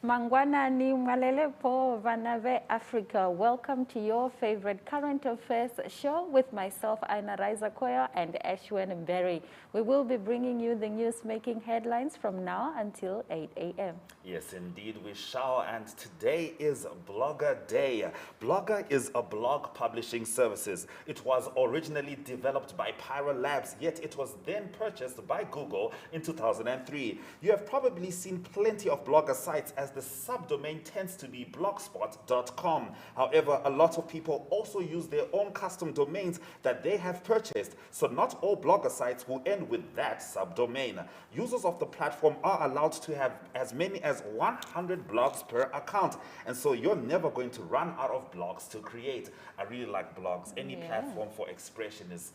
Mangwana ni Mwalele po Vanave Africa. Welcome to your favorite current affairs show with myself, Aina Raisa Koya, and Ashwin Berry. We will be bringing you the news making headlines from now until 8 a.m. Yes, indeed, we shall. And today is Blogger Day. Blogger is a blog publishing services. It was originally developed by Pyra Labs, yet it was then purchased by Google in 2003. You have probably seen plenty of blogger sites as the subdomain tends to be blogspot.com. However, a lot of people also use their own custom domains that they have purchased, so not all blogger sites will end with that subdomain. Users of the platform are allowed to have as many as 100 blogs per account, and so you're never going to run out of blogs to create. I really like blogs. Any platform for expression is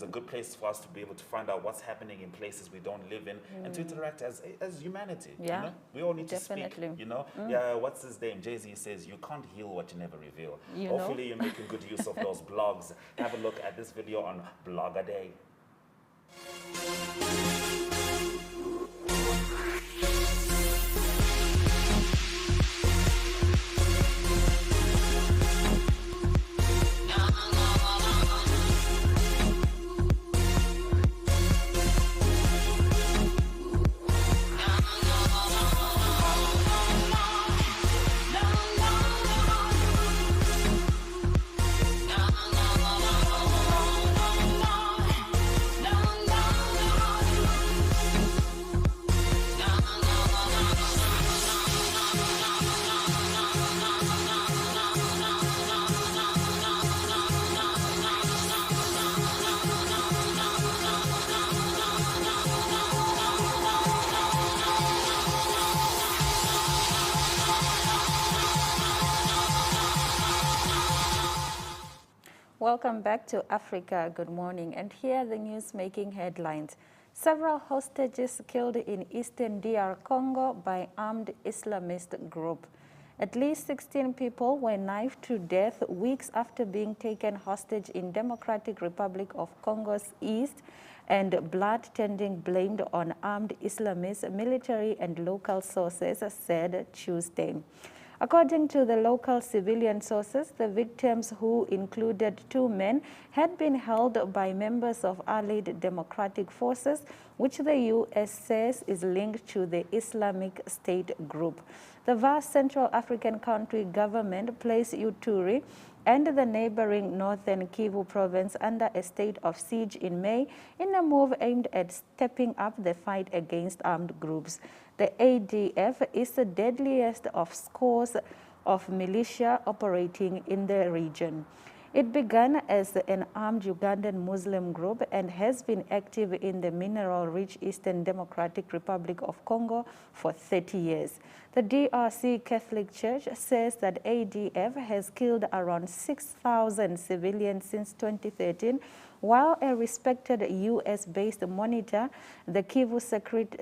a good place for us to be able to find out what's happening in places we don't live in and to interact as humanity. Yeah, you know? We all need definitely. to speak, you know? Yeah, what's his name? Jay-Z says, you can't heal what you never reveal. Hopefully you're making good use of those blogs. Have a look at this video on Blogger Day. Welcome back to Africa. Good morning. And here are the news making headlines. Several hostages killed in eastern DR Congo by armed Islamist group. At least 16 people were knifed to death weeks after being taken hostage in Democratic Republic of Congo's east, and blood tending blamed on armed Islamist military and local sources said Tuesday. According to the local civilian sources, the victims, who included 2 men, had been held by members of Allied Democratic Forces, which the U.S. says is linked to the Islamic State group. The vast Central African country government placed Ituri and the neighboring northern Kivu province under a state of siege in May in a move aimed at stepping up the fight against armed groups. The ADF is the deadliest of scores of militia operating in the region. It began as an armed Ugandan Muslim group and has been active in the mineral-rich Eastern Democratic Republic of Congo for 30 years. The DRC Catholic Church says that ADF has killed around 6,000 civilians since 2013, while a respected U.S.-based monitor, the Kivu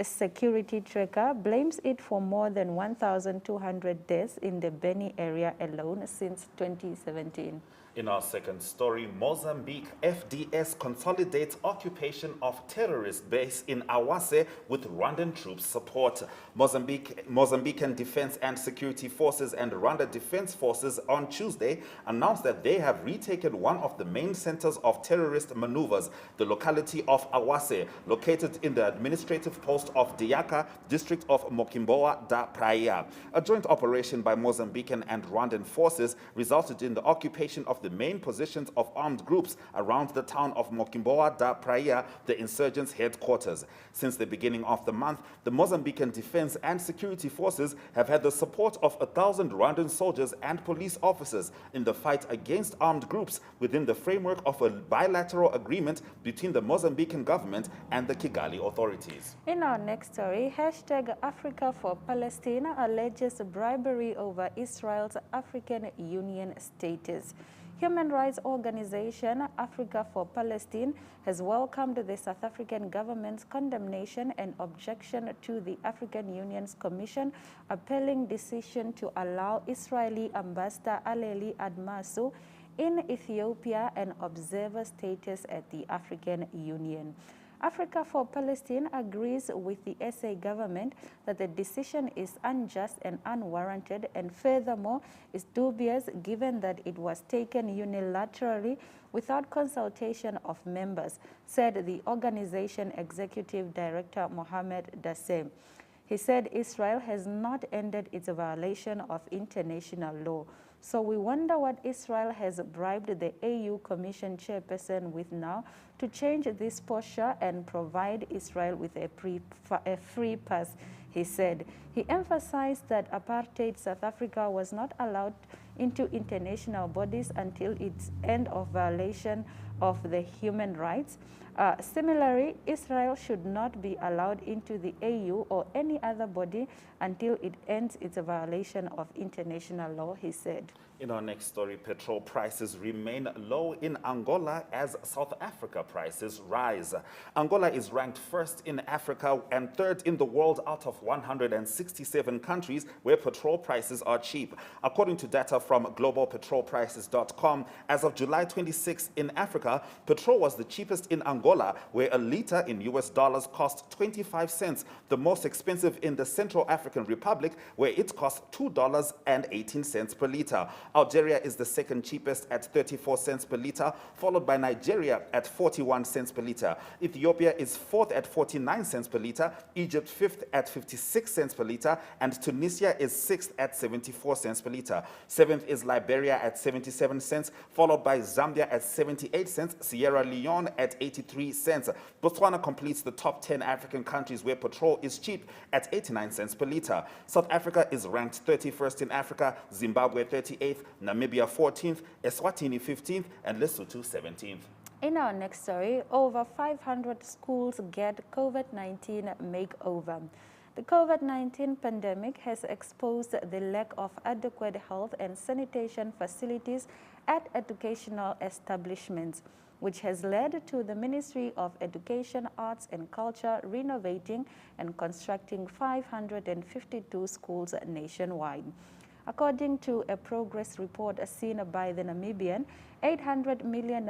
Security Tracker, blames it for more than 1,200 deaths in the Beni area alone since 2017. In our second story, Mozambique FDS consolidates occupation of terrorist base in Awase with Rwandan troops support. Mozambican Defense and Security Forces and Rwanda Defense Forces on Tuesday announced that they have retaken one of the main centers of terrorist maneuvers, the locality of Awase, located in the administrative post of Diaka, district of Mokimboa da Praia. A joint operation by Mozambican and Rwandan forces resulted in the occupation of the main positions of armed groups around the town of Mokimboa da Praia, the insurgents' headquarters. Since the beginning of the month, the Mozambican Defense and Security Forces have had the support of 1,000 Rwandan soldiers and police officers in the fight against armed groups within the framework of a bilateral agreement between the Mozambican government and the Kigali authorities. In our next story, hashtag Africa for Palestine alleges bribery over Israel's African Union status. Human rights organization Africa for Palestine has welcomed the South African government's condemnation and objection to the African Union's Commission appalling decision to allow Israeli Ambassador Aleli Admasu in Ethiopia an observer status at the African Union. Africa for Palestine agrees with the SA government that the decision is unjust and unwarranted, and furthermore is dubious given that it was taken unilaterally without consultation of members, said the organization executive director Mohamed Dassem. He said Israel has not ended its violation of international law. So we wonder what Israel has bribed the AU Commission chairperson with now to change this posture and provide Israel with a free pass, he said. He emphasized that apartheid South Africa was not allowed into international bodies until its end of violation of the human rights. Similarly, Israel should not be allowed into the AU or any other body until it ends its violation of international law, he said. In our next story, petrol prices remain low in Angola as South Africa prices rise. Angola is ranked first in Africa and third in the world out of 167 countries where petrol prices are cheap. According to data from globalpetrolprices.com, as of July 26 in Africa, petrol was the cheapest in Angola, where a liter in US dollars cost 25 cents, the most expensive in the Central African Republic, where it costs $2.18 per liter. Algeria is the second cheapest at 34 cents per liter, followed by Nigeria at 41 cents per liter. Ethiopia is fourth at 49 cents per liter, Egypt fifth at 56 cents per liter, and Tunisia is sixth at 74 cents per liter. Seventh is Liberia at 77 cents, followed by Zambia at 78 cents, Sierra Leone at 83 cents. Botswana completes the top 10 African countries where petrol is cheap at 89 cents per liter. South Africa is ranked 31st in Africa, Zimbabwe 38th, Namibia 14th, Eswatini 15th, and Lesotho 17th. In our next story, over 500 schools get COVID-19 makeover. The COVID-19 pandemic has exposed the lack of adequate health and sanitation facilities at educational establishments, which has led to the Ministry of Education, Arts and Culture renovating and constructing 552 schools nationwide. According to a progress report seen by the Namibian, $800 million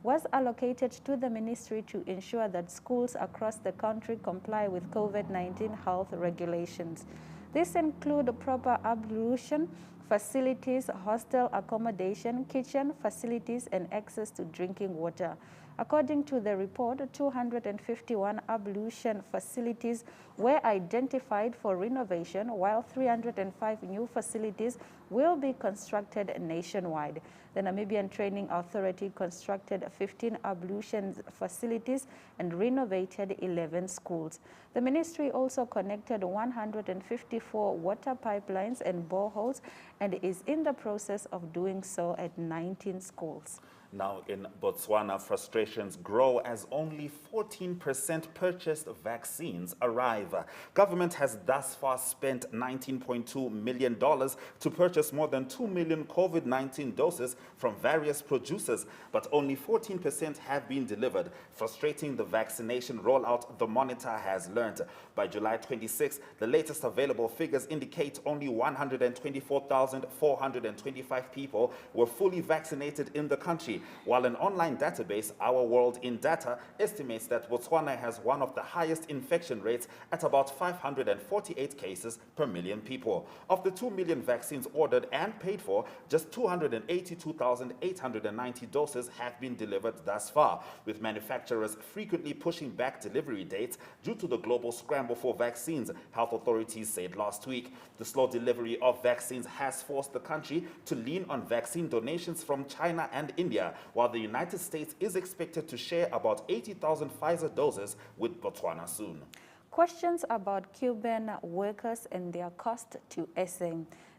was allocated to the ministry to ensure that schools across the country comply with COVID-19 health regulations. These include proper ablution facilities, hostel accommodation, kitchen facilities, and access to drinking water. According to the report, 251 ablution facilities were identified for renovation, while 305 new facilities will be constructed nationwide. The Namibian Training Authority constructed 15 ablution facilities and renovated 11 schools. The ministry also connected 154 water pipelines and boreholes and is in the process of doing so at 19 schools. Now in Botswana, frustrations grow as only 14% purchased vaccines arrive. Government has thus far spent $19.2 million to purchase more than 2 million COVID-19 doses from various producers, but only 14% have been delivered, frustrating the vaccination rollout, the monitor has learned. By July 26, the latest available figures indicate only 124,425 people were fully vaccinated in the country, while an online database, Our World in Data, estimates that Botswana has one of the highest infection rates at about 548 cases per million people. Of the 2 million vaccines ordered and paid for, just 282,890 doses have been delivered thus far, with manufacturers frequently pushing back delivery dates due to the global scramble for vaccines, health authorities said last week. The slow delivery of vaccines has forced the country to lean on vaccine donations from China and India, while the United States is expected to share about 80,000 Pfizer doses with Botswana soon. Questions about Cuban workers and their cost to SA.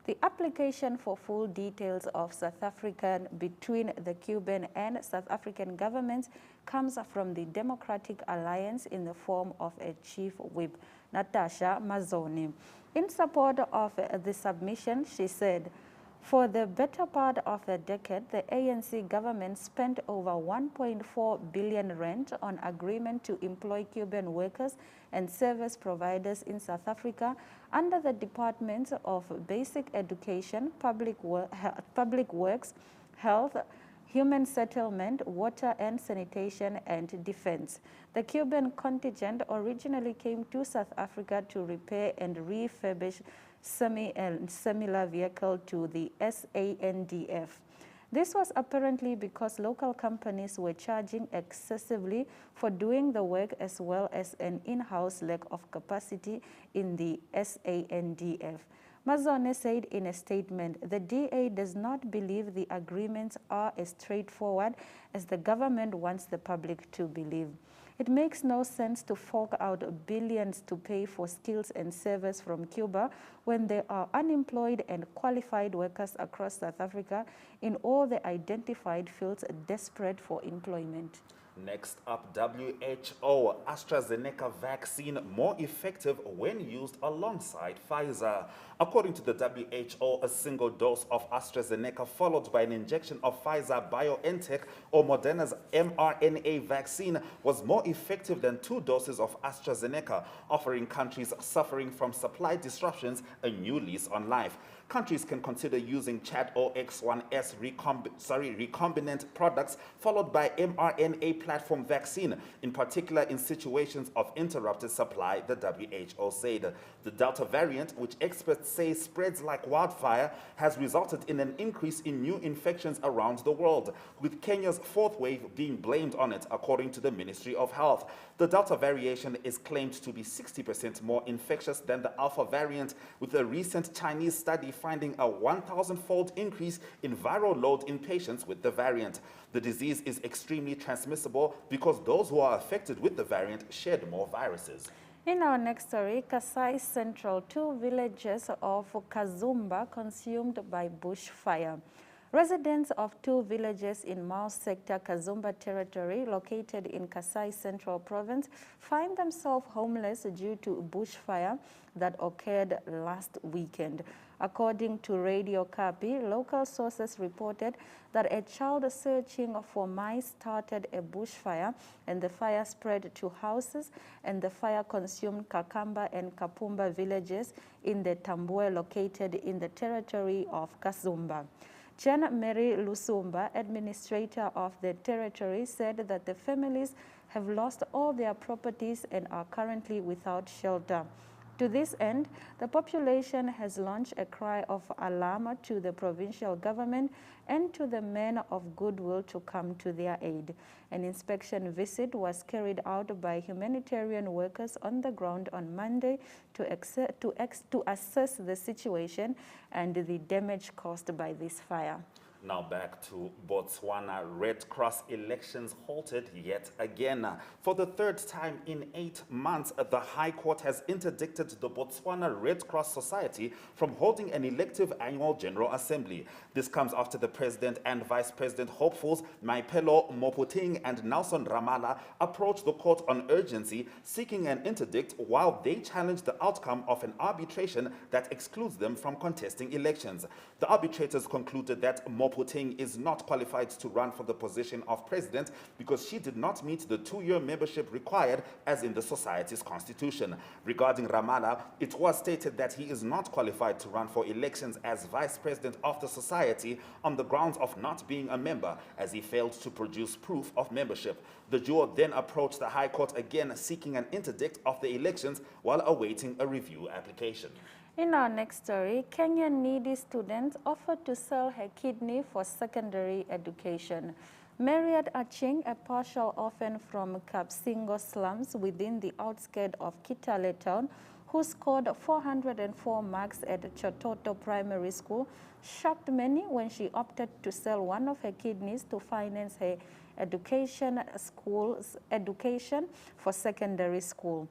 The application for full details of South African between the Cuban and South African governments comes from the Democratic Alliance in the form of a chief whip, Natasha Mazzoni. In support of the submission, she said, for the better part of a decade, the ANC government spent over 1.4 billion rand on agreement to employ Cuban workers and service providers in South Africa under the Departments of Basic Education, Public Works, Health, human settlement, water and sanitation, and defense. The Cuban contingent originally came to South Africa to repair and refurbish similar vehicle to the SANDF. This was apparently because local companies were charging excessively for doing the work, as well as an in-house lack of capacity in the SANDF. Mazone said in a statement, the DA does not believe the agreements are as straightforward as the government wants the public to believe. It makes no sense to fork out billions to pay for skills and service from Cuba when there are unemployed and qualified workers across South Africa in all the identified fields desperate for employment. Next up, WHO, AstraZeneca vaccine more effective when used alongside Pfizer. According to the WHO, a single dose of AstraZeneca followed by an injection of Pfizer BioNTech or Moderna's mRNA vaccine was more effective than 2 doses of AstraZeneca, offering countries suffering from supply disruptions a new lease on life. Countries can consider using ChAdOx1S recombinant products followed by mRNA platform vaccine, in particular in situations of interrupted supply, the WHO said. The Delta variant, which experts say spreads like wildfire, has resulted in an increase in new infections around the world, with Kenya's 4th wave being blamed on it, according to the Ministry of Health. The Delta variation is claimed to be 60% more infectious than the Alpha variant, with a recent Chinese study finding a 1,000-fold increase in viral load in patients with the variant. The disease is extremely transmissible because those who are affected with the variant shed more viruses. In our next story, Kasai Central, 2 villages of Kazumba consumed by bushfire. Residents of 2 villages in Mao Sector, Kazumba Territory, located in Kasai Central Province, find themselves homeless due to bushfire that occurred last weekend. According to Radio Kapi, local sources reported that a child searching for mice started a bushfire, and the fire spread to houses, and the fire consumed Kakamba and Kapumba villages in the Tambue located in the territory of Kazumba. Jan Mary Lusumba, administrator of the territory, said that the families have lost all their properties and are currently without shelter. To this end, the population has launched a cry of alarm to the provincial government and to the men of goodwill to come to their aid. An inspection visit was carried out by humanitarian workers on the ground on Monday to assess the situation and the damage caused by this fire. Now back to Botswana. Red Cross elections halted yet again. For the 3rd time in 8 months, the High Court has interdicted the Botswana Red Cross Society from holding an elective annual General Assembly. This comes after the President and Vice President hopefuls Maipelo Moputeng and Nelson Ramala approached the court on urgency, seeking an interdict while they challenged the outcome of an arbitration that excludes them from contesting elections. The arbitrators concluded that Moputeng is not qualified to run for the position of president because she did not meet the 2-year membership required as in the society's constitution. Regarding Ramala, it was stated that he is not qualified to run for elections as vice president of the society on the grounds of not being a member, as he failed to produce proof of membership. The duo then approached the High Court again, seeking an interdict of the elections while awaiting a review application. In our next story, Kenyan needy students offered to sell her kidney for secondary education. Marriott Aching, a partial orphan from Kapsingo slums within the outskirts of Kitale town, who scored 404 marks at Chototo Primary School, shocked many when she opted to sell one of her kidneys to finance her education for secondary school.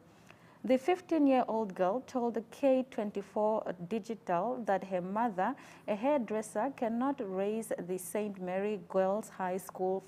The 15-year-old girl told K24 Digital that her mother, a hairdresser, cannot raise the St. Mary Girls High School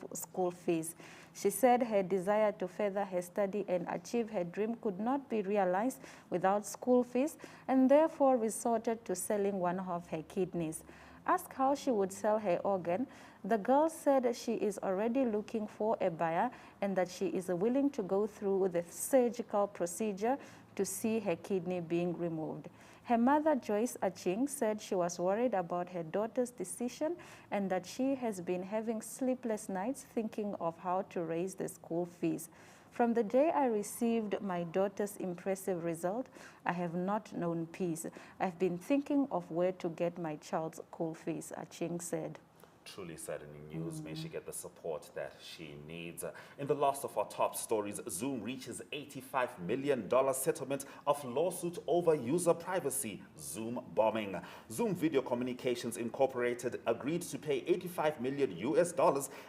fees. She said her desire to further her study and achieve her dream could not be realized without school fees, and therefore resorted to selling one of her kidneys. Asked how she would sell her organ, the girl said she is already looking for a buyer and that she is willing to go through the surgical procedure to see her kidney being removed. Her mother, Joyce Aching, said she was worried about her daughter's decision and that she has been having sleepless nights thinking of how to raise the school fees. From the day I received my daughter's impressive result, I have not known peace. I've been thinking of where to get my child's school fees, Aching said. Truly saddening news. May she get the support that she needs. In the last of our top stories, Zoom reaches $85 million settlement of lawsuit over user privacy, Zoom bombing. Zoom Video Communications Incorporated agreed to pay $85 million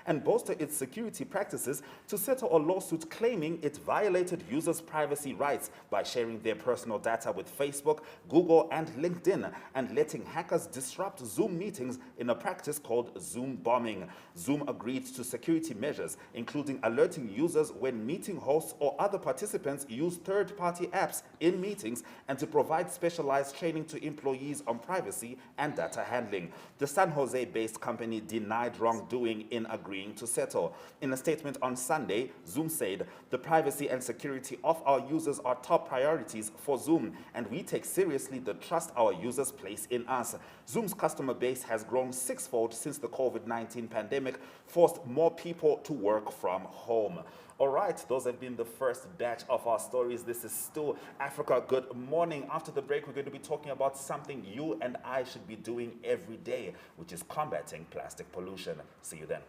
and bolster its security practices to settle a lawsuit claiming it violated users' privacy rights by sharing their personal data with Facebook, Google, and LinkedIn, and letting hackers disrupt Zoom meetings in a practice called Zoom bombing. Zoom agreed to security measures, including alerting users when meeting hosts or other participants use third-party apps in meetings, and to provide specialized training to employees on privacy and data handling. The San Jose-based company denied wrongdoing in agreeing to settle. In a statement on Sunday, Zoom said, "The privacy and security of our users are top priorities for Zoom, and we take seriously the trust our users place in us." Zoom's customer base has grown sixfold since the COVID-19 pandemic forced more people to work from home. All right, those have been the first batch of our stories. This is still Africa Good Morning. After the break, we're going to be talking about something you and I should be doing every day, which is combating plastic pollution. See you then.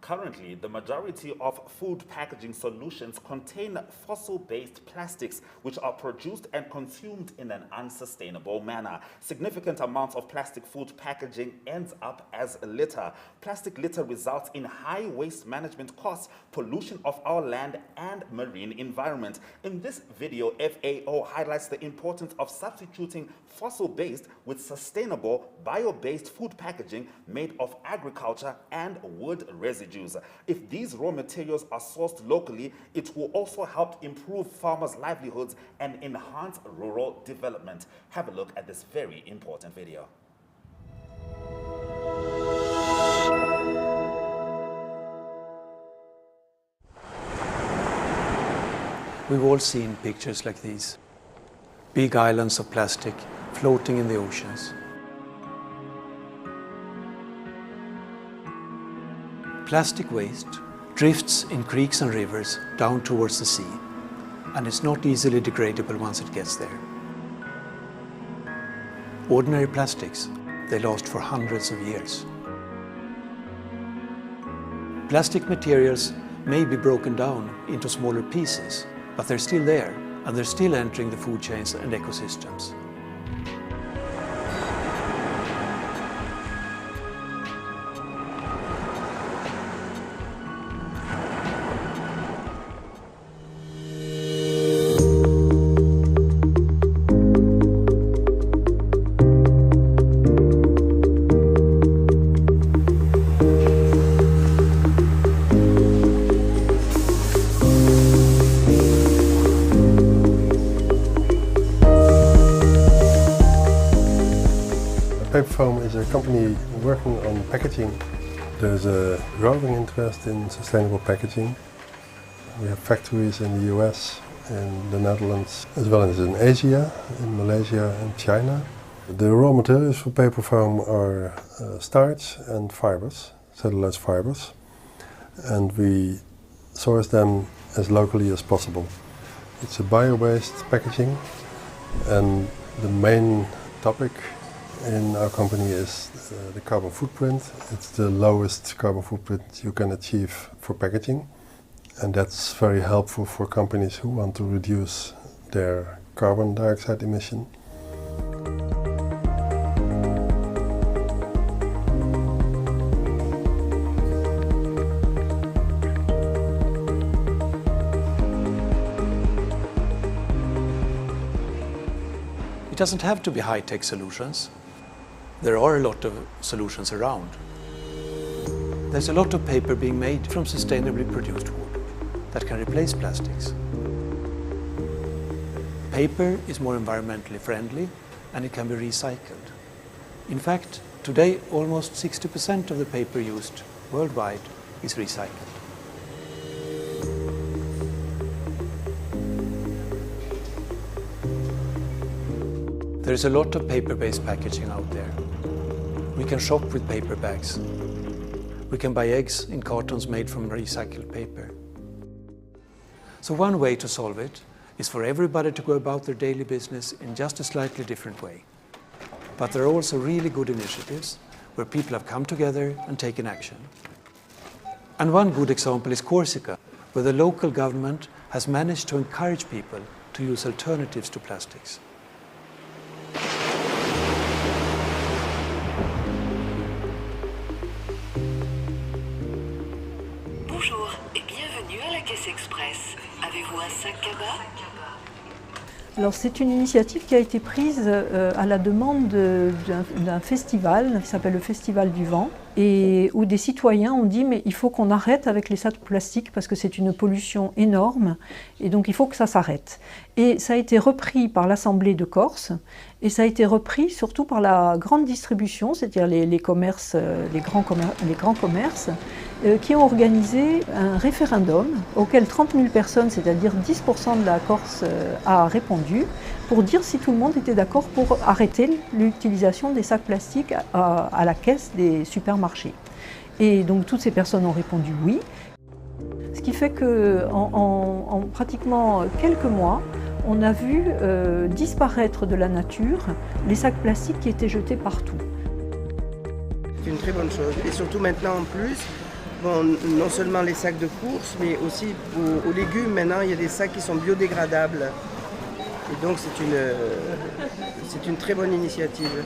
Currently, the majority of food packaging solutions contain fossil-based plastics, which are produced and consumed in an unsustainable manner. Significant amounts of plastic food packaging ends up as litter. Plastic litter results in high waste management costs, pollution of our land and marine environment. In this video, FAO highlights the importance of substituting fossil-based with sustainable, bio-based food packaging made of agriculture and wood residues. If these raw materials are sourced locally, it will also help improve farmers' livelihoods and enhance rural development. Have a look at this very important video. We've all seen pictures like these. Big islands of plastic floating in the oceans. Plastic waste drifts in creeks and rivers down towards the sea, and it's not easily degradable once it gets there. Ordinary plastics, they last for hundreds of years. Plastic materials may be broken down into smaller pieces, but they're still there, and they're still entering the food chains and ecosystems. Paperfoam is a company working on packaging. There's a growing interest in sustainable packaging. We have factories in the US, in the Netherlands, as well as in Asia, in Malaysia and China. The raw materials for paper foam are starch and fibers, cellulose fibers, and we source them as locally as possible. It's a bio-based packaging, and the main topic in our company is the carbon footprint. It's the lowest carbon footprint you can achieve for packaging, and that's very helpful for companies who want to reduce their carbon dioxide emission. It doesn't have to be high-tech solutions. There are a lot of solutions around. There's a lot of paper being made from sustainably produced wood that can replace plastics. Paper is more environmentally friendly and it can be recycled. In fact, today almost 60% of the paper used worldwide is recycled. There is a lot of paper-based packaging out there. We can shop with paper bags. We can buy eggs in cartons made from recycled paper. So one way to solve it is for everybody to go about their daily business in just a slightly different way. But there are also really good initiatives where people have come together and taken action. And one good example is Corsica, where the local government has managed to encourage people to use alternatives to plastics. Bonjour et bienvenue à la Caisse Express. Avez-vous un sac cabas? Alors c'est une initiative qui a été prise à la demande d'un festival qui s'appelle le Festival du Vent, et où des citoyens ont dit mais il faut qu'on arrête avec les sacs plastiques parce que c'est une pollution énorme et donc il faut que ça s'arrête. Et ça a été repris par l'Assemblée de Corse et ça a été repris surtout par la grande distribution, c'est-à-dire les commerces, les grands commerces qui ont organisé un référendum auquel 30 000 personnes, c'est-à-dire 10% de la Corse, a répondu pour dire si tout le monde était d'accord pour arrêter l'utilisation des sacs plastiques à la caisse des supermarchés. Et donc toutes ces personnes ont répondu oui. Ce qui fait qu'en pratiquement quelques mois, on a vu disparaître de la nature les sacs plastiques qui étaient jetés partout. C'est une très bonne chose. Et surtout maintenant en plus, bon, non seulement les sacs de course, mais aussi aux légumes, maintenant il y a des sacs qui sont biodégradables. Et donc c'est une très bonne initiative.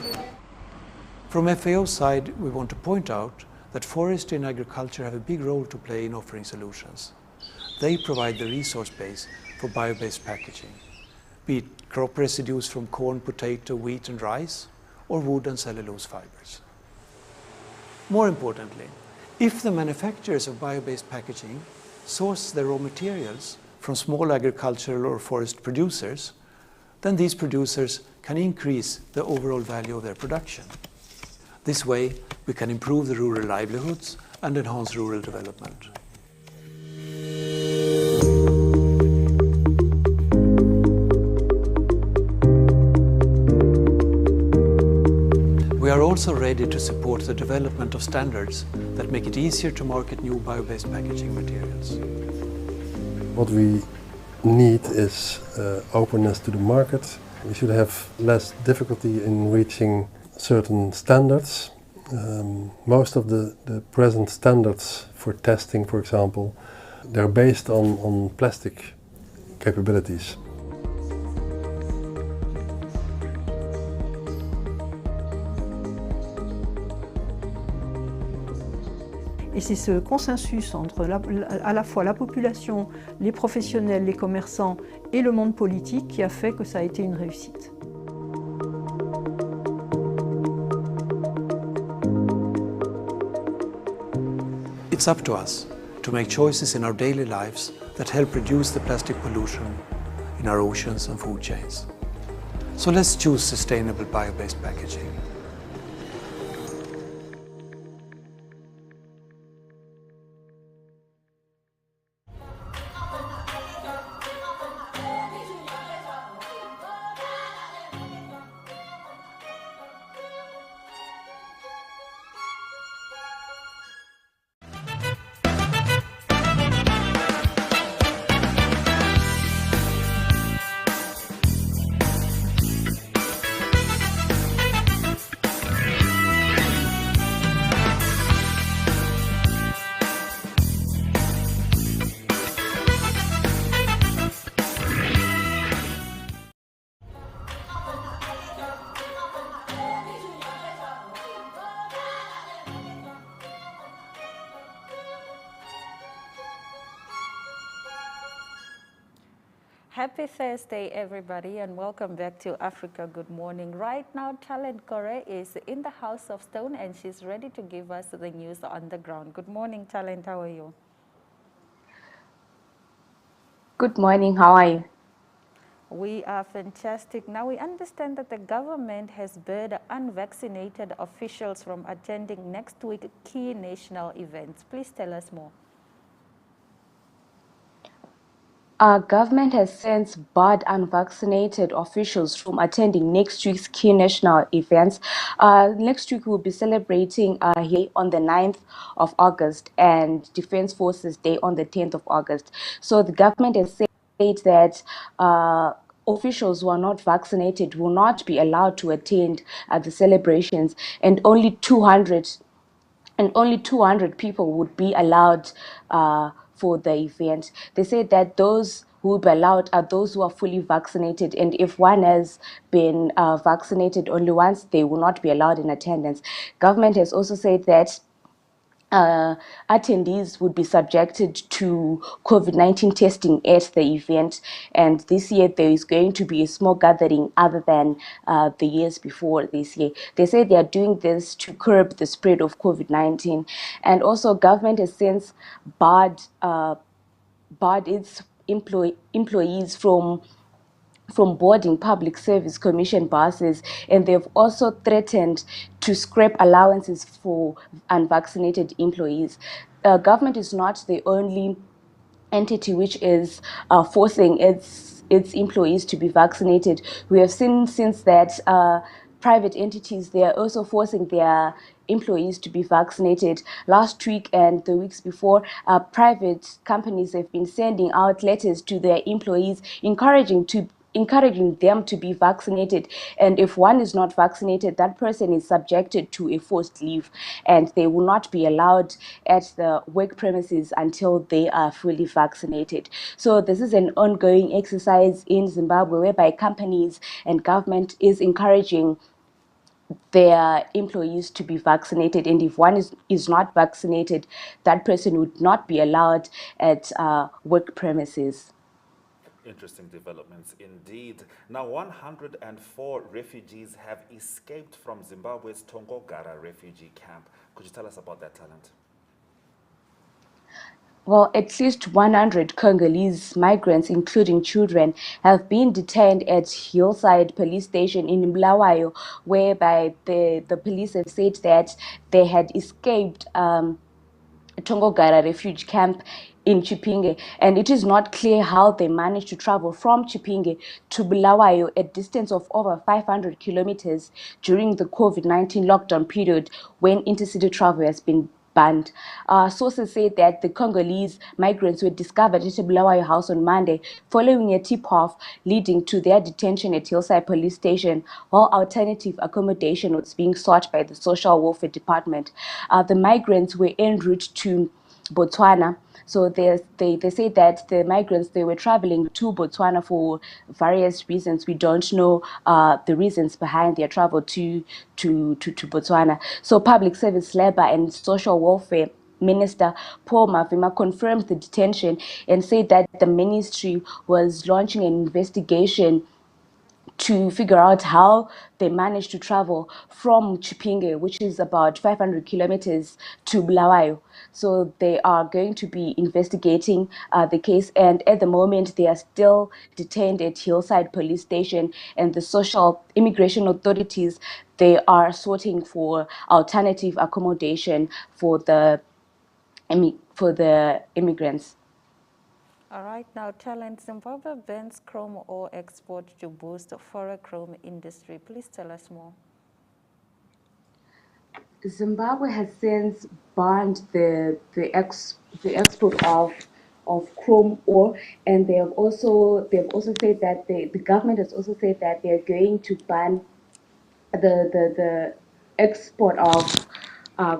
From FAO's side, we want to point out that forestry and agriculture have a big role to play in offering solutions. They provide the resource base for bio-based packaging, be it crop residues from corn, potato, wheat and rice, or wood and cellulose fibers. More importantly, if the manufacturers of bio-based packaging source their raw materials from small agricultural or forest producers, then these producers can increase the overall value of their production. This way, we can improve the rural livelihoods and enhance rural development. We are also ready to support the development of standards that make it easier to market new bio-based packaging materials. What we need is openness to the market. We should have less difficulty in reaching certain standards. Most of the present standards for testing, for example, they're based on plastic capabilities. Et c'est ce consensus entre à la fois la population, les professionnels, les commerçants et le monde politique qui a fait que ça a été une réussite. It's up to us to make choices in our daily lives that help reduce the plastic pollution in our oceans and food chains. So let's choose sustainable bio-based packaging. Happy Thursday, everybody, and welcome back to Africa Good Morning. Right now, Talent Kore is in the House of Stone, and she's ready to give us the news on the ground. Good morning, Talent. How are you? Good morning, how are you? We are fantastic. Now, we understand that the government has barred unvaccinated officials from attending next week's key national events. Please tell us more. Our government has since barred unvaccinated officials from attending next week's key national events. Next week, we'll be celebrating here on the 9th of August and Defense Forces Day on the 10th of August. So the government has said that officials who are not vaccinated will not be allowed to attend the celebrations, and only 200 people would be allowed for the event. They said that those who will be allowed are those who are fully vaccinated, and if one has been vaccinated only once, they will not be allowed in attendance. Government has also said that attendees would be subjected to COVID-19 testing at the event, and this year there is going to be a small gathering other than the years before this year. They say they are doing this to curb the spread of COVID-19, and also government has since barred its employees from boarding public service commission buses, and they've also threatened to scrap allowances for unvaccinated employees. Government is not the only entity which is forcing its employees to be vaccinated. We have seen since that private entities, they are also forcing their employees to be vaccinated. Last week and the weeks before, private companies have been sending out letters to their employees encouraging them to be vaccinated, and if one is not vaccinated, that person is subjected to a forced leave, and they will not be allowed at the work premises until they are fully vaccinated. So this is an ongoing exercise in Zimbabwe whereby companies and government is encouraging their employees to be vaccinated, and if one is not vaccinated, that person would not be allowed at work premises. Interesting developments indeed. Now, 104 refugees have escaped from Zimbabwe's Tongogara refugee camp. Could you tell us about that, Talent? Well, at least 100 Congolese migrants, including children, have been detained at Hillside Police Station in Bulawayo, whereby the police have said that they had escaped Tongogara refugee camp in Chipinge, and it is not clear how they managed to travel from Chipinge to Bulawayo, a distance of over 500 kilometers during the COVID-19 lockdown period when intercity travel has been banned. Sources say that the Congolese migrants were discovered at a Bulawayo house on Monday following a tip-off leading to their detention at Hillside Police Station, while alternative accommodation was being sought by the Social Welfare Department. The migrants were en route to Botswana. So they say that the migrants, they were traveling to Botswana for various reasons. We don't know the reasons behind their travel to Botswana. So Public Service, Labour and Social Welfare Minister Paul Mavima confirmed the detention and said that the ministry was launching an investigation to figure out how they managed to travel from Chipinge, which is about 500 kilometers, to Bulawayo. So they are going to be investigating the case, and at the moment they are still detained at Hillside Police Station, and the social immigration authorities, they are sorting for alternative accommodation for the immigrants. All right, now Talent, Zimbabwe bans chrome ore export to boost ferrochrome industry. Please tell us more. Zimbabwe has since banned the export of chrome ore, and they've also said that the government has also said that they're going to ban the export of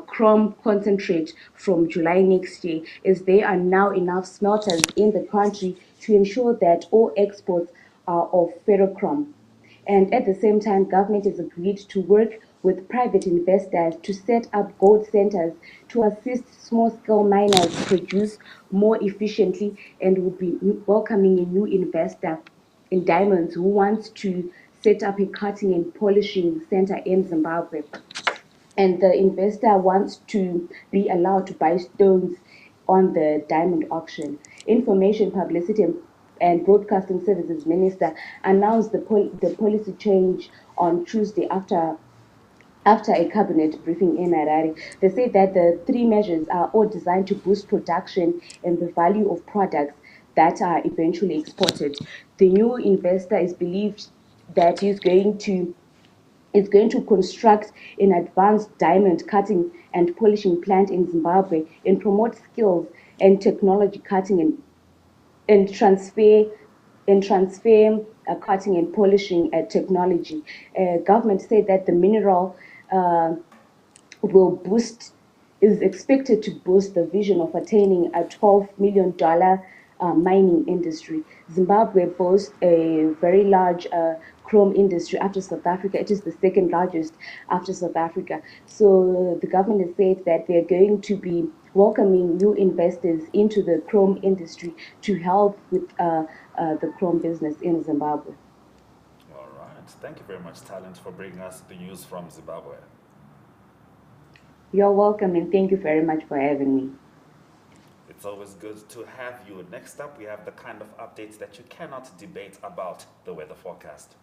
chrome concentrate from July next year, as there are now enough smelters in the country to ensure that all exports are of ferrochrome. And at the same time, government has agreed to work with private investors to set up gold centers to assist small-scale miners produce more efficiently, and would be welcoming a new investor in diamonds who wants to set up a cutting and polishing center in Zimbabwe. And the investor wants to be allowed to buy stones on the diamond auction. Information, Publicity and Broadcasting Services Minister announced the policy change on Tuesday after a cabinet briefing in Harare. They said that the three measures are all designed to boost production and the value of products that are eventually exported. The new investor is believed that he's going to construct an advanced diamond cutting and polishing plant in Zimbabwe and promote skills and technology cutting and transfer cutting and polishing technology. Government said that the mineral is expected to boost the vision of attaining a $12 million mining industry. Zimbabwe boasts a very large chrome industry after South Africa. It is the second largest after South Africa. So the government has said that they're going to be welcoming new investors into the chrome industry to help with the chrome business in Zimbabwe. All right. Thank you very much, Talent, for bringing us the news from Zimbabwe. You're welcome, and thank you very much for having me. It's always good to have you. Next up, we have the kind of updates that you cannot debate about the weather forecast.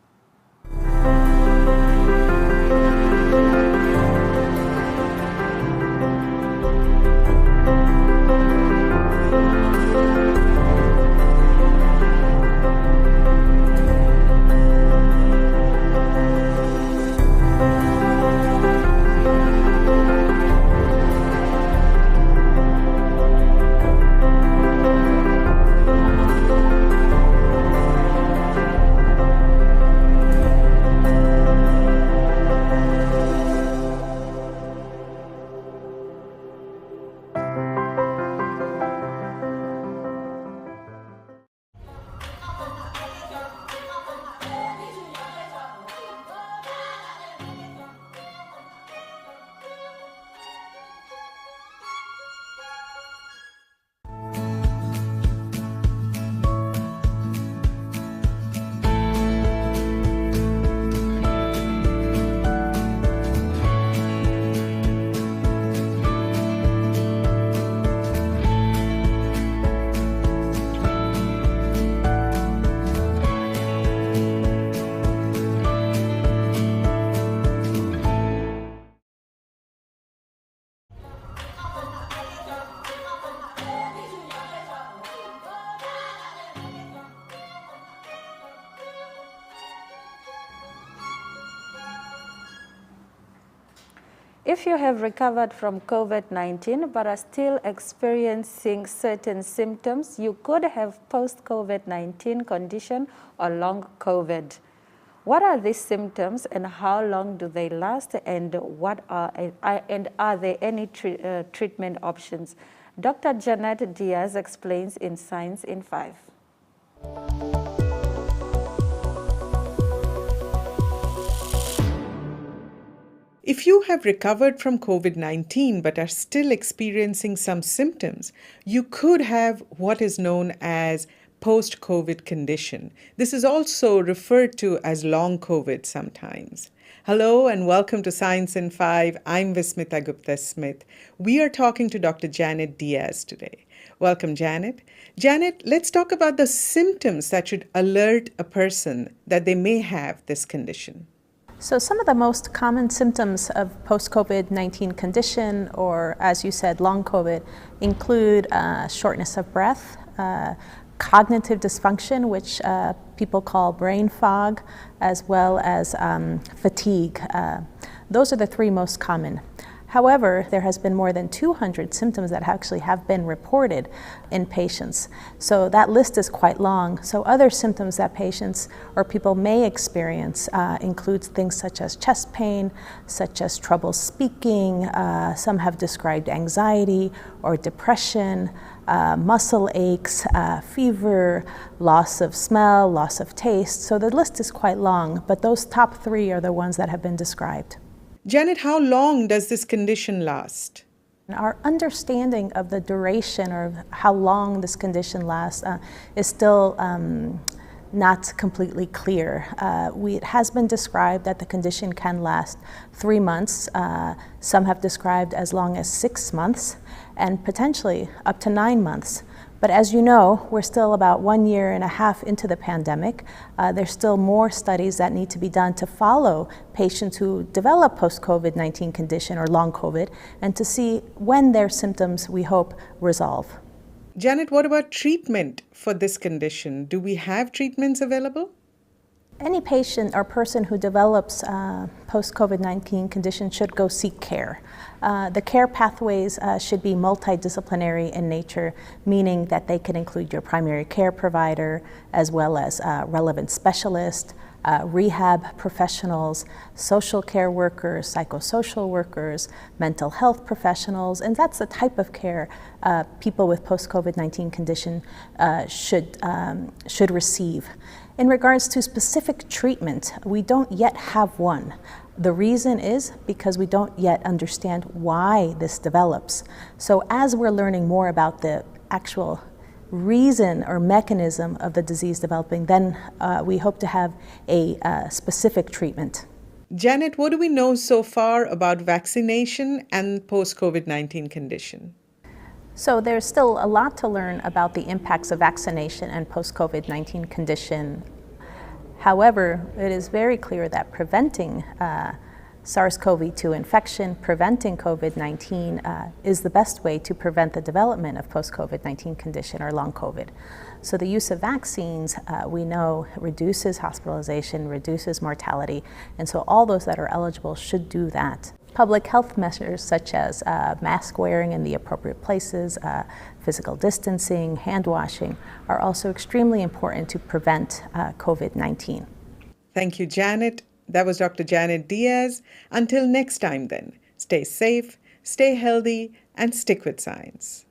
If you have recovered from COVID-19 but are still experiencing certain symptoms, you could have post-COVID-19 condition or long COVID. What are these symptoms and how long do they last, and are there any treatment options? Dr. Janet Diaz explains in Science in 5. If you have recovered from COVID-19 but are still experiencing some symptoms, you could have what is known as post-COVID condition. This is also referred to as long COVID sometimes. Hello and welcome to Science in 5. I'm Vismita Gupta-Smith. We are talking to Dr. Janet Diaz today. Welcome, Janet. Janet, let's talk about the symptoms that should alert a person that they may have this condition. So some of the most common symptoms of post-COVID-19 condition, or as you said, long COVID, include shortness of breath, cognitive dysfunction, which people call brain fog, as well as fatigue. Those are the three most common. However, there has been more than 200 symptoms that actually have been reported in patients. So that list is quite long. So other symptoms that patients or people may experience includes things such as chest pain, such as trouble speaking. Some have described anxiety or depression, muscle aches, fever, loss of smell, loss of taste. So the list is quite long, but those top three are the ones that have been described. Janet, how long does this condition last? Our understanding of the duration or how long this condition lasts is still not completely clear. It has been described that the condition can last 3 months. Some have described as long as 6 months, and potentially up to 9 months. But as you know, we're still about 1.5 years into the pandemic. There's still more studies that need to be done to follow patients who develop post-COVID-19 condition or long COVID, and to see when their symptoms, we hope, resolve. Janet, what about treatment for this condition? Do we have treatments available? Any patient or person who develops post-COVID-19 condition should go seek care. The care pathways should be multidisciplinary in nature, meaning that they can include your primary care provider, as well as relevant specialists, rehab professionals, social care workers, psychosocial workers, mental health professionals, and that's the type of care people with post-COVID-19 condition should receive. In regards to specific treatment, we don't yet have one. The reason is because we don't yet understand why this develops. So as we're learning more about the actual reason or mechanism of the disease developing, then we hope to have a specific treatment. Janet, what do we know so far about vaccination and post-COVID-19 condition? So there's still a lot to learn about the impacts of vaccination and post-COVID-19 condition. However, it is very clear that preventing SARS-CoV-2 infection, preventing COVID-19 is the best way to prevent the development of post-COVID-19 condition or long COVID. So the use of vaccines, we know, reduces hospitalization, reduces mortality, and so all those that are eligible should do that. Public health measures such as mask wearing in the appropriate places, physical distancing, hand washing are also extremely important to prevent COVID-19. Thank you, Janet. That was Dr. Janet Diaz. Until next time then, stay safe, stay healthy, and stick with science.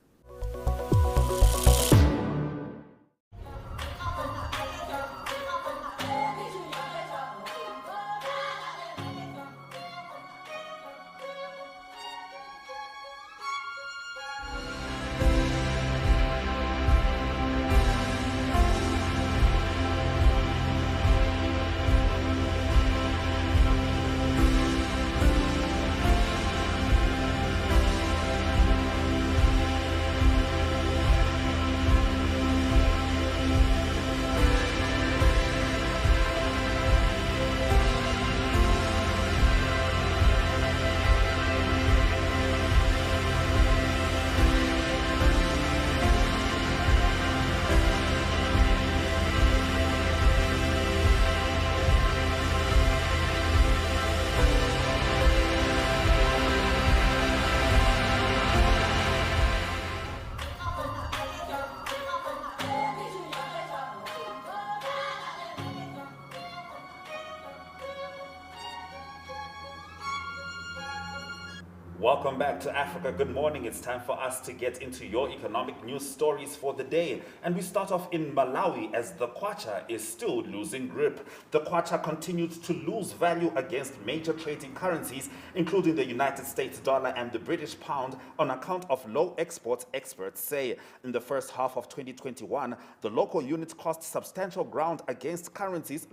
Welcome back to Africa. Good morning. It's time for us to get into your economic news stories for the day. And we start off in Malawi as the kwacha is still losing grip. The kwacha continued to lose value against major trading currencies, including the United States dollar and the British pound, on account of low exports, experts say. In the first half of 2021, the local unit lost substantial ground against currencies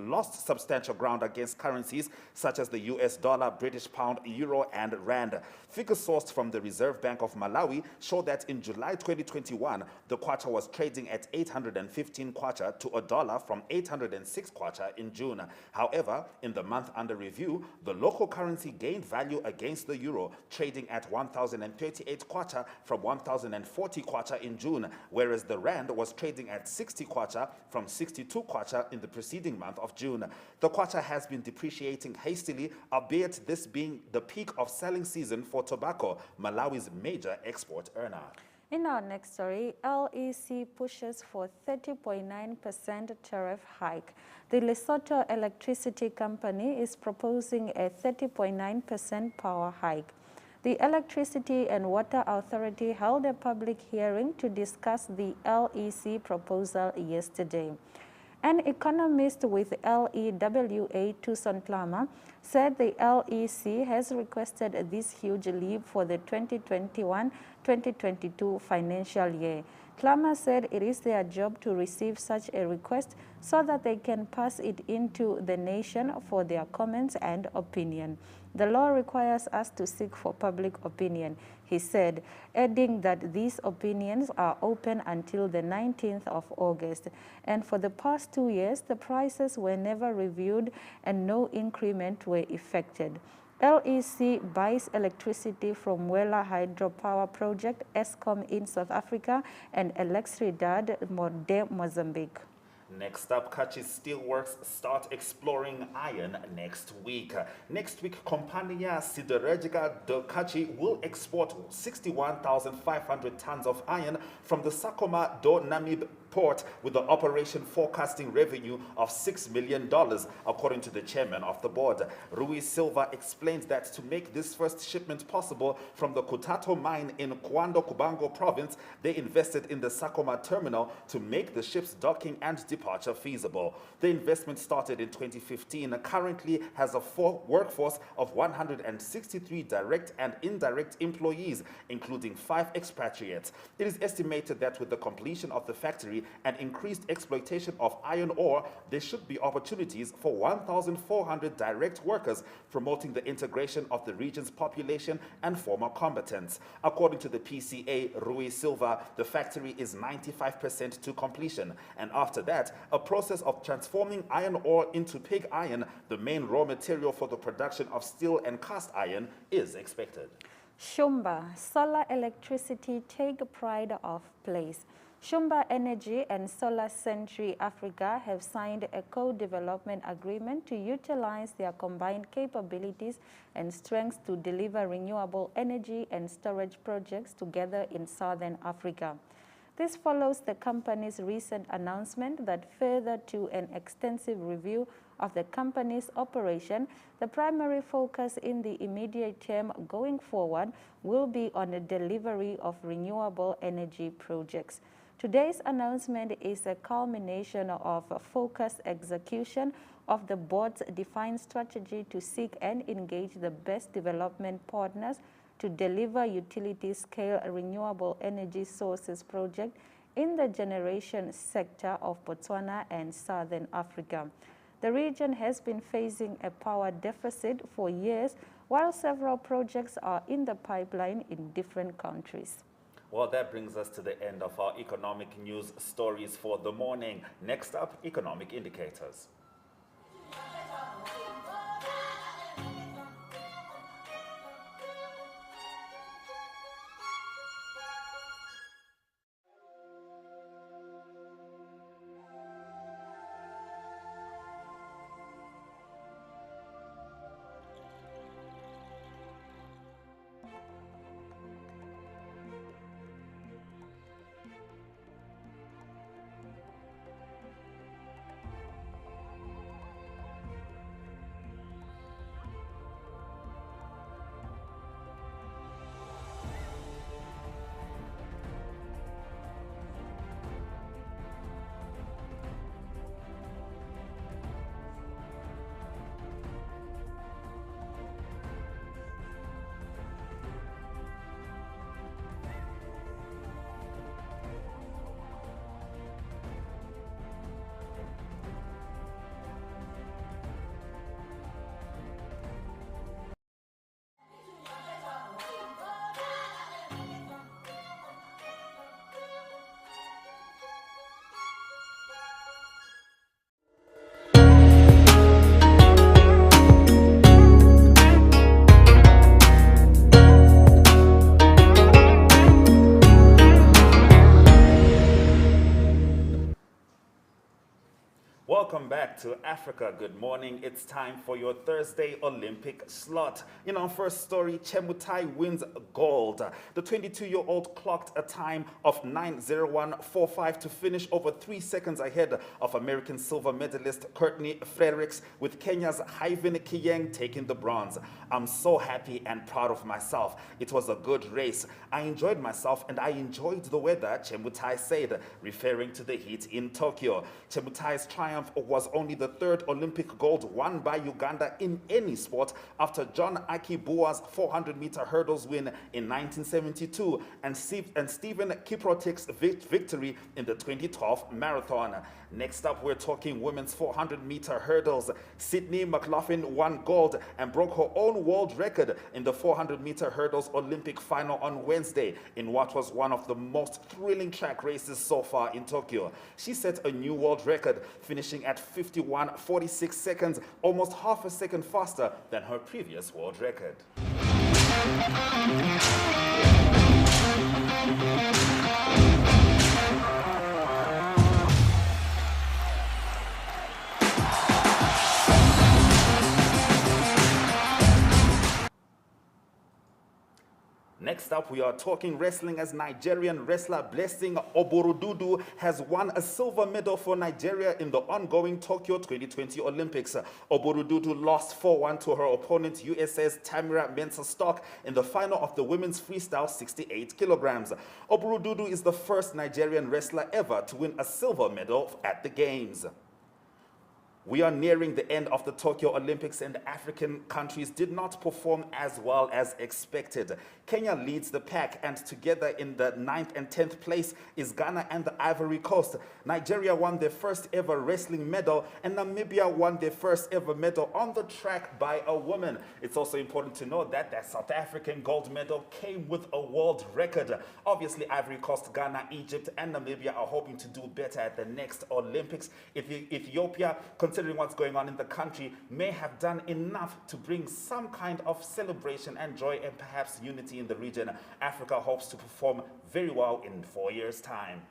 such as the US dollar, British pound, euro, and rand. Figures sourced from the Reserve Bank of Malawi show that in July 2021, the kwacha was trading at 815 kwacha to a dollar from 806 kwacha in June. However, in the month under review, the local currency gained value against the euro, trading at 1,038 kwacha from 1,040 kwacha in June, whereas the rand was trading at 60 kwacha from 62 kwacha in the preceding month of June. The kwacha has been depreciating hastily, albeit this being the peak of selling season for tobacco, Malawi's major export earner. In our next story, LEC pushes for 30.9% tariff hike. The Lesotho Electricity Company is proposing a 30.9% power hike. The Electricity and Water Authority held a public hearing to discuss the LEC proposal yesterday. An economist with LEWA, Tucson Plummer, said the LEC has requested this huge leap for the 2021-2022 financial year. Klama said it is their job to receive such a request so that they can pass it into the nation for their comments and opinion. The law requires us to seek for public opinion, he said, adding that these opinions are open until the 19th of August. And for the past 2 years, the prices were never reviewed and no increment were effected. LEC buys electricity from Wela Hydropower Project, ESCOM in South Africa, and Electricidad de Mozambique. Next up, Kachi's Steelworks start exploring iron next week. Next week, Companhia Siderúrgica do Kachi will export 61,500 tons of iron from the Sacoma do Namibe port, with the operation forecasting revenue of $6 million, according to the chairman of the board. Rui Silva explains that to make this first shipment possible from the Kutato mine in Cuando Cubango province, they invested in the Sacoma terminal to make the ship's docking and departure feasible. The investment started in 2015, currently has a workforce of 163 direct and indirect employees, including 5 expatriates. It is estimated that with the completion of the factory and increased exploitation of iron ore, there should be opportunities for 1,400 direct workers, promoting the integration of the region's population and former combatants. According to the PCA, Rui Silva, the factory is 95% to completion, and after that, a process of transforming iron ore into pig iron, the main raw material for the production of steel and cast iron, is expected. Shumba, solar electricity take pride of place. Shumba Energy and Solar Century Africa have signed a co-development agreement to utilize their combined capabilities and strengths to deliver renewable energy and storage projects together in Southern Africa. This follows the company's recent announcement that further to an extensive review of the company's operation, the primary focus in the immediate term going forward will be on the delivery of renewable energy projects. Today's announcement is a culmination of a focused execution of the board's defined strategy to seek and engage the best development partners to deliver utility-scale renewable energy sources project in the generation sector of Botswana and Southern Africa. The region has been facing a power deficit for years, while several projects are in the pipeline in different countries. Well, that brings us to the end of our economic news stories for the morning. Next up, economic indicators. Welcome back to Africa. Good morning. It's time for your Thursday Olympic slot. In our first story, Chemutai wins gold. The 22-year-old clocked a time of 9:01.45 to finish over 3 seconds ahead of American silver medalist Courtney Fredericks, with Kenya's Hyven Kiyeng taking the bronze. I'm so happy and proud of myself. It was a good race. I enjoyed myself and I enjoyed the weather, Chemutai said, referring to the heat in Tokyo. Chemutai's triumph was only the third Olympic gold won by Uganda in any sport after John Akibua's 400-meter hurdles win in 1972 and Stephen Kiprotik's victory in the 2012 marathon. Next up, we're talking women's 400-meter hurdles. Sydney McLaughlin won gold and broke her own world record in the 400-meter hurdles Olympic final on Wednesday in what was one of the most thrilling track races so far in Tokyo. She set a new world record, finishing at 51.46 seconds, almost half a second faster than her previous world record. Next up, we are talking wrestling as Nigerian wrestler Blessing Oborududu has won a silver medal for Nigeria in the ongoing Tokyo 2020 Olympics. Oborududu lost 4-1 to her opponent USA's Tamira Mensah-Stock in the final of the women's freestyle 68 kilograms. Oborududu is the first Nigerian wrestler ever to win a silver medal at the Games. We are nearing the end of the Tokyo Olympics and African countries did not perform as well as expected. Kenya leads the pack and together in the 9th and 10th place is Ghana and the Ivory Coast. Nigeria won their first ever wrestling medal and Namibia won their first ever medal on the track by a woman. It's also important to note that that South African gold medal came with a world record. Obviously, Ivory Coast, Ghana, Egypt and Namibia are hoping to do better at the next Olympics. Ethiopia, considering what's going on in the country, may have done enough to bring some kind of celebration and joy and perhaps unity in the region. Africa hopes to perform very well in 4 years' time.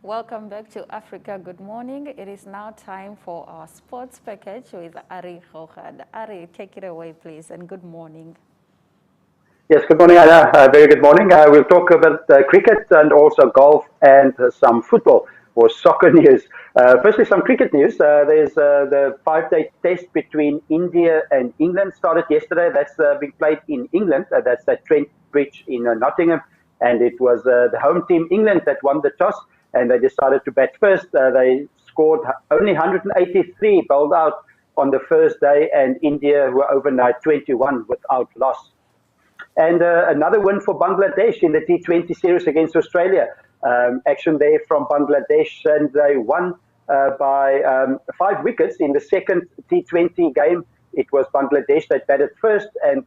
Welcome back to Africa. Good morning. It is now time for our sports package with Ari Rohad. Ari, take it away, please, and good morning. Yes, good morning, Anna. Very good morning. We'll talk about cricket and also golf and some football or soccer news. Firstly, some cricket news. There's the 5-day test between India and England started yesterday. That's being played in England. That's at Trent Bridge in Nottingham. And it was the home team, England, that won the toss. And they decided to bat first. They scored only 183, bowled out on the first day. And India were overnight 21 without loss. And another win for Bangladesh in the T20 series against Australia. Action there from Bangladesh, and they won by 5 wickets in the second T20 game. It was Bangladesh that batted first, and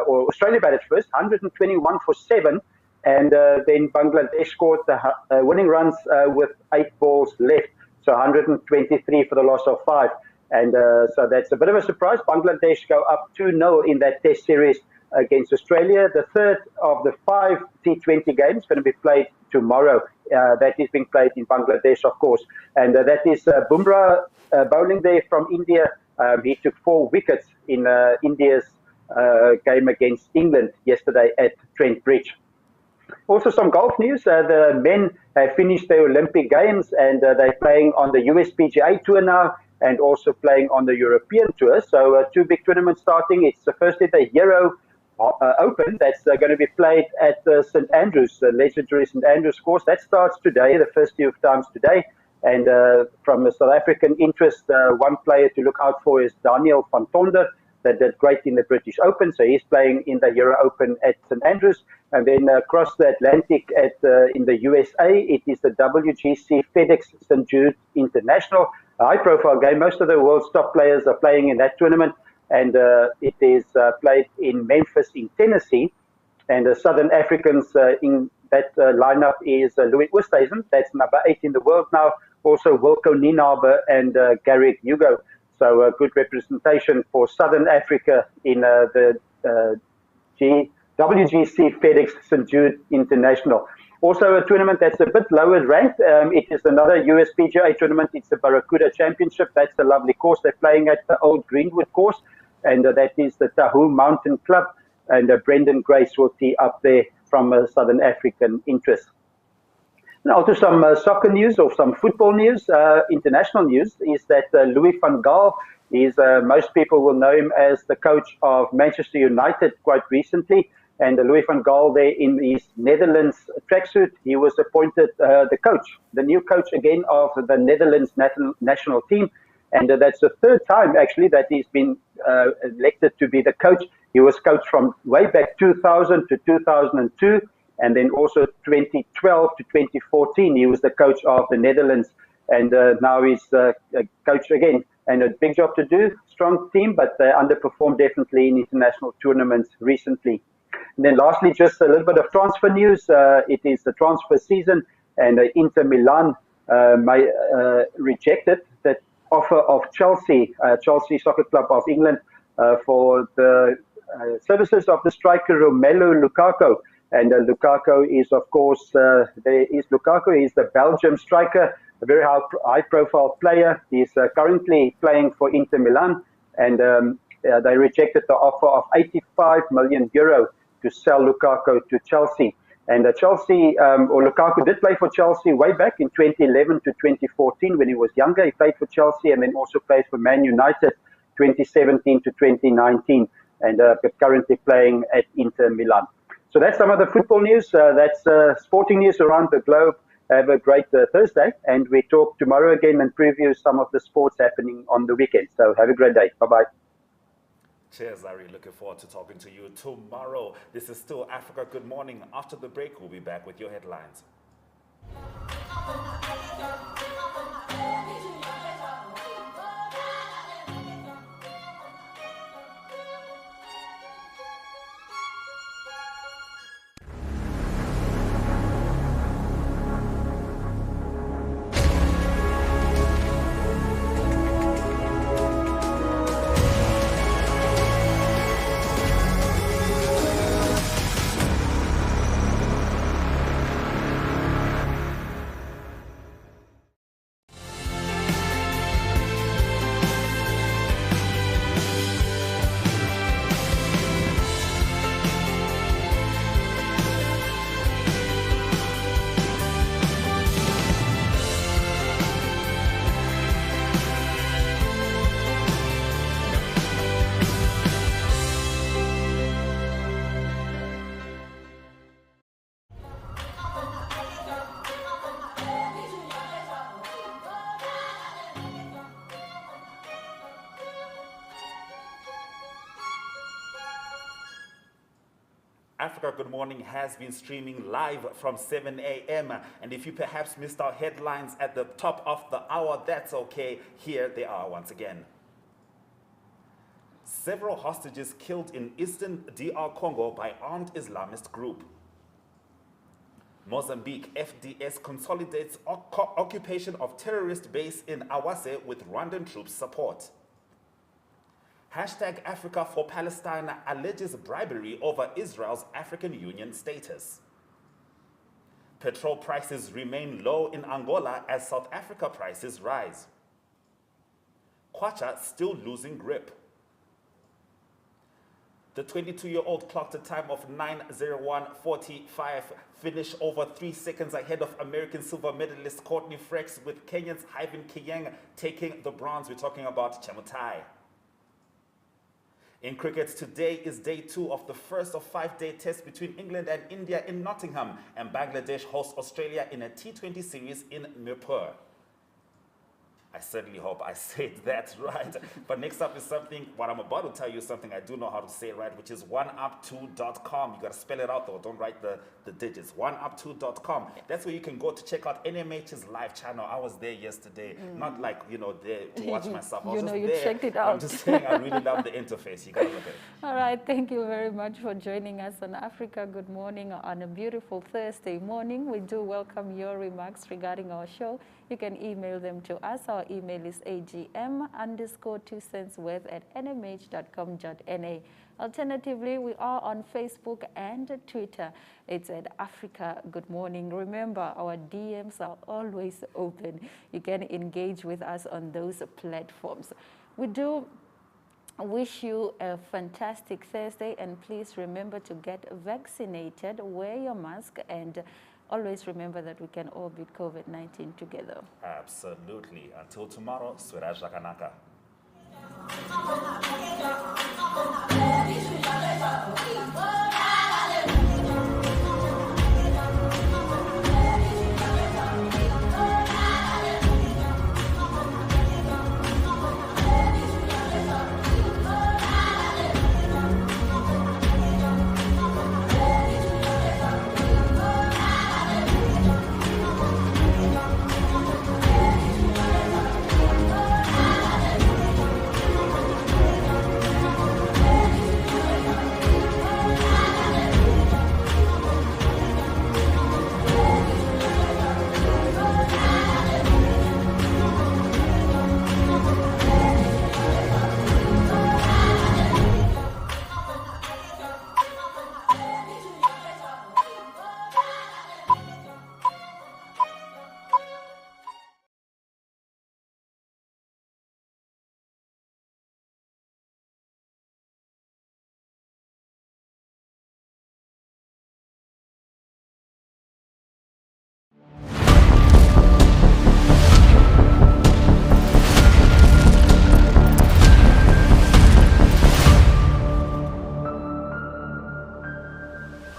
or Australia batted first, 121 for 7. And then Bangladesh scored the winning runs with 8 balls left, so 123 for the loss of 5. And so that's a bit of a surprise. Bangladesh go up 2-0 in that test series against Australia. The third of the 5 T20 games going to be played tomorrow. That is being played in Bangladesh, of course. And that is Bumrah bowling there from India. He took 4 wickets in India's game against England yesterday at Trent Bridge. Also, some golf news. The men have finished their Olympic Games and they're playing on the USPGA Tour now and also playing on the European Tour. So two big tournaments starting. It's firstly the Hero Open that's going to be played at St Andrews, the legendary St Andrews course. That starts today, the first few times today. And from a South African interest, one player to look out for is Daniel van Tonder, that did great in the British Open. So he's playing in the Euro Open at St Andrews. And then across the Atlantic in the USA, it is the WGC FedEx St Jude International, a high-profile game. Most of the world's top players are playing in that tournament. And it is played in Memphis in Tennessee. And the Southern Africans in that lineup is Louis Oosthuizen, that's number 8 in the world now. Also Wilco Nienaber and Garrick Hugo. So good representation for Southern Africa in the WGC FedEx St Jude International. Also a tournament that's a bit lower ranked. It is another USPGA tournament. It's the Barracuda Championship. That's a lovely course. They're playing at the Old Greenwood course, and that is the Tahoe Mountain Club. And Brendan Grace will tee up there from a Southern African interest. Now to some soccer news or some football news. International news is that Louis van Gaal is, most people will know him as the coach of Manchester United quite recently. And Louis van Gaal there in his Netherlands tracksuit, he was appointed the coach, the new coach again of the Netherlands national team. And that's the third time actually that he's been elected to be the coach. He was coach from way back 2000 to 2002. And then also 2012 to 2014, he was the coach of the Netherlands. And now he's a coach again. And a big job to do, strong team, but they underperformed definitely in international tournaments recently. And then lastly, just a little bit of transfer news. It is the transfer season, and Inter Milan rejected the offer of Chelsea Soccer Club of England, for the services of the striker Romelu Lukaku. And Lukaku is, of course, Lukaku is the Belgium striker, a very high-profile player. He's currently playing for Inter Milan, and they rejected the offer of €85 million to sell Lukaku to Chelsea. And Lukaku did play for Chelsea way back in 2011 to 2014 when he was younger. He played for Chelsea and then also played for Man United 2017 to 2019, and currently playing at Inter Milan. So that's some of the football news. That's sporting news around the globe. Have a great Thursday, and we talk tomorrow again and preview some of the sports happening on the weekend. So have a great day. Bye-bye. Cheers, Larry. Looking forward to talking to you tomorrow. This is still Africa Good Morning. After the break, we'll be back with your headlines. Africa Good Morning has been streaming live from 7 a.m. And if you perhaps missed our headlines at the top of the hour, that's okay. Here they are once again. Several hostages killed in eastern DR Congo by armed Islamist group. Mozambique FDS consolidates occupation of terrorist base in Awase with Rwandan troops support. Hashtag Africa for Palestine alleges bribery over Israel's African Union status. Petrol prices remain low in Angola as South Africa prices rise. Kwacha still losing grip. The 22-year-old clocked a time of 9:01:45, finish over 3 seconds ahead of American silver medalist Courtney Frexh, with Kenyan's Ivan Kiyeng taking the bronze. We're talking about Chemutai. In cricket, today is day 2 of the first of 5-day tests between England and India in Nottingham, and Bangladesh hosts Australia in a T20 series in Mirpur. I certainly hope I said that right. But next up is something, what I'm about to tell you is something I do know how to say right, which is oneup2.com. You got to spell it out though, don't write the digits. Oneup2.com. That's where you can go to check out NMH's live channel. I was there yesterday, not like, you know, there to watch myself. I was just you there. checked it out. I'm just saying, I really love the interface. You got to look at it. All right, thank you very much for joining us on Africa Good Morning on a beautiful Thursday morning. We do welcome your remarks regarding our show. You can email them to us. Our email is agm_2centsworth@nmh.com.na. Alternatively, we are on Facebook and Twitter. It's at Africa Good Morning. Remember, our DMs are always open. You can engage with us on those platforms. We do wish you a fantastic Thursday, and please remember to get vaccinated, wear your mask, and always remember that we can all beat COVID-19 together. Absolutely. Until tomorrow, Swera Jakanaka.